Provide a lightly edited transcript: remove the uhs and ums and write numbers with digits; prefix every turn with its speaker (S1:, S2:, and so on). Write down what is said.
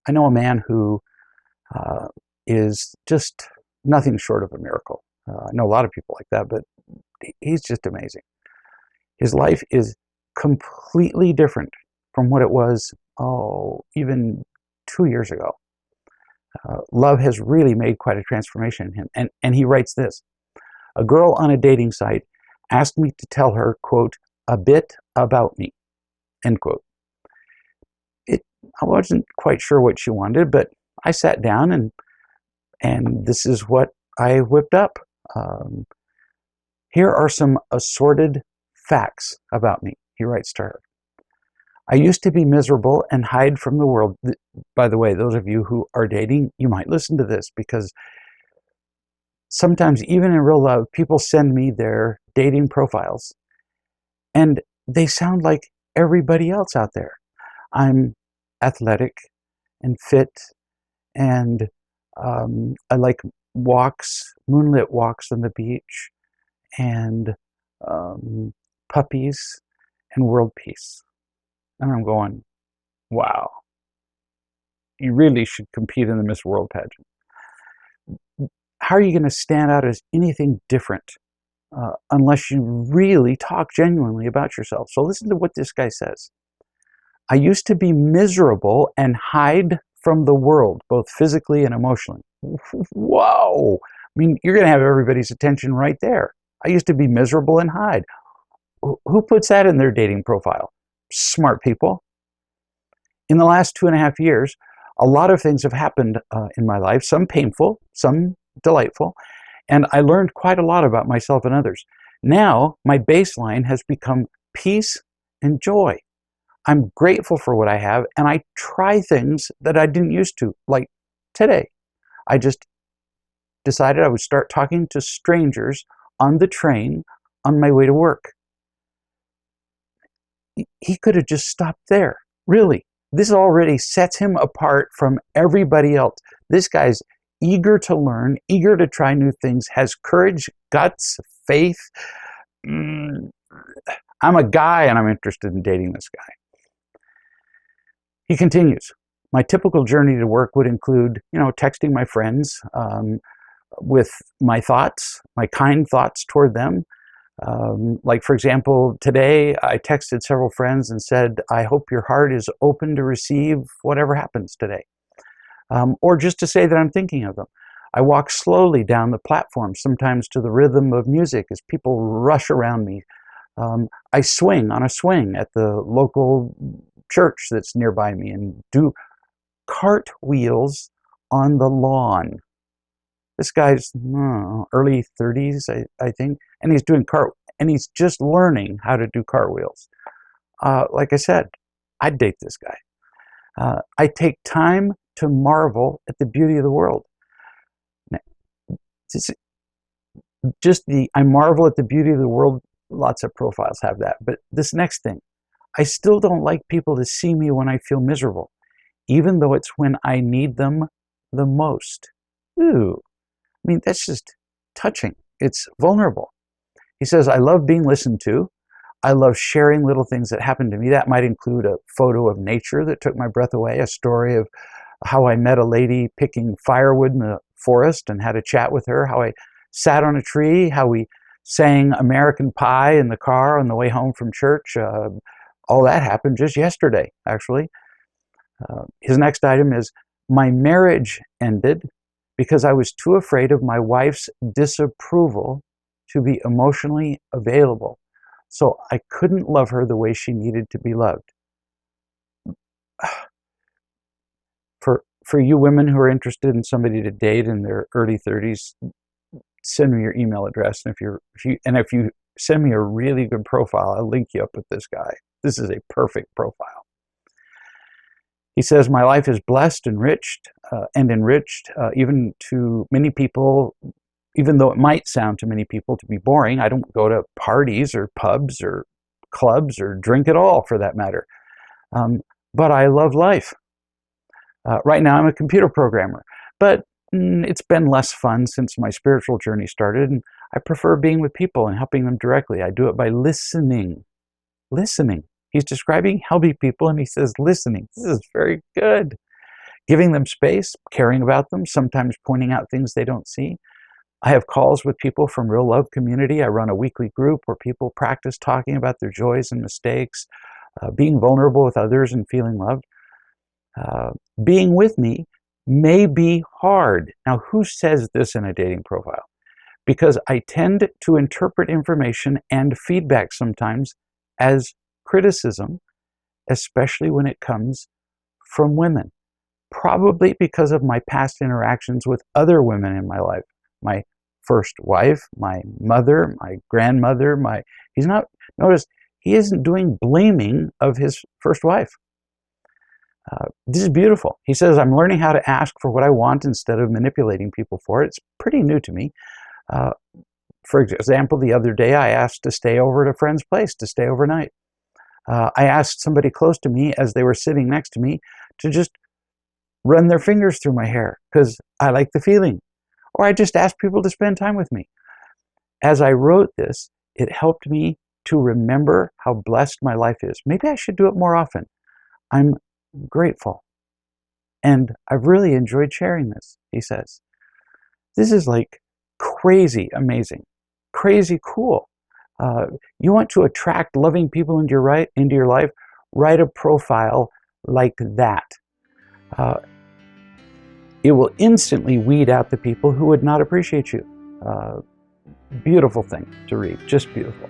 S1: I know a man who is just nothing short of a miracle. I know a lot of people like that, but he's just amazing. His life is completely different from what it was, even 2 years ago. Love has really made quite a transformation in him. And he writes this: a girl on a dating site asked me to tell her, quote, a bit about me, end quote. I wasn't quite sure what she wanted, but I sat down and this is what I whipped up. Here are some assorted facts about me, he writes to her. I used to be miserable and hide from the world. By the way, those of you who are dating, you might listen to this, because sometimes even in real love, people send me their dating profiles and they sound like everybody else out there. I'm athletic and fit, and I like walks, moonlit walks on the beach, and puppies and world peace. And I'm going, wow, you really should compete in the Miss World pageant. How are you going to stand out as anything different unless you really talk genuinely about yourself? So listen to what this guy says. I used to be miserable and hide from the world, both physically and emotionally. Whoa! I mean, you're going to have everybody's attention right there. I used to be miserable and hide. Who puts that in their dating profile? Smart people. In the last 2.5 years, a lot of things have happened in my life, some painful, some delightful, and I learned quite a lot about myself and others. Now, my baseline has become peace and joy. I'm grateful for what I have, and I try things that I didn't used to, like today. I just decided I would start talking to strangers on the train on my way to work. He could have just stopped there. Really, this already sets him apart from everybody else. This guy's eager to learn, eager to try new things, has courage, guts, faith. I'm a guy and I'm interested in dating this guy. He continues, my typical journey to work would include, texting my friends with my thoughts, my kind thoughts toward them. Like, for example, today I texted several friends and said, I hope your heart is open to receive whatever happens today. Or just to say that I'm thinking of them. I walk slowly down the platform, sometimes to the rhythm of music as people rush around me. I swing on a swing at the local church that's nearby me and do cartwheels on the lawn. This guy's early 30s, I think, and he's doing and he's just learning how to do cartwheels. Like I said, I'd date this guy. I take time to marvel at the beauty of the world. I marvel at the beauty of the world. Lots of profiles have that. But this next thing, I still don't like people to see me when I feel miserable, even though it's when I need them the most. Ooh, I mean, that's just touching. It's vulnerable. He says, I love being listened to. I love sharing little things that happen to me. That might include a photo of nature that took my breath away, a story of how I met a lady picking firewood in the forest and had a chat with her, how I sat on a tree, how we sang American Pie in the car on the way home from church. All that happened just yesterday, actually. His next item is, my marriage ended because I was too afraid of my wife's disapproval to be emotionally available. So I couldn't love her the way she needed to be loved. For you women who are interested in somebody to date in their early 30s, send me your email address. And if you send me a really good profile, I'll link you up with this guy. This is a perfect profile. He says, my life is blessed, enriched, even to many people, even though it might sound to many people to be boring. I don't go to parties or pubs or clubs or drink at all, for that matter. But I love life. Right now, I'm a computer programmer, but it's been less fun since my spiritual journey started, and I prefer being with people and helping them directly. I do it by listening. Listening. He's describing helping people, and he says listening. This is very good. giving them space, caring about them, sometimes pointing out things they don't see. I have calls with people from Real Love Community. I run a weekly group where people practice talking about their joys and mistakes, being vulnerable with others and feeling loved. Being with me may be hard. Now, who says this in a dating profile? Because I tend to interpret information and feedback sometimes as criticism, especially when it comes from women. Probably because of my past interactions with other women in my life. My first wife, my mother, my grandmother, notice, he isn't doing blaming of his first wife. This is beautiful. He says, I'm learning how to ask for what I want instead of manipulating people for it. It's pretty new to me. For example, the other day I asked to stay over at a friend's place, to stay overnight. I asked somebody close to me as they were sitting next to me to just run their fingers through my hair because I like the feeling. Or I just asked people to spend time with me. As I wrote this, it helped me to remember how blessed my life is. Maybe I should do it more often. I'm grateful. And I've really enjoyed sharing this, he says. This is like crazy amazing, crazy cool. You want to attract loving people into your life, write a profile like that. It will instantly weed out the people who would not appreciate you. Beautiful thing to read, just beautiful.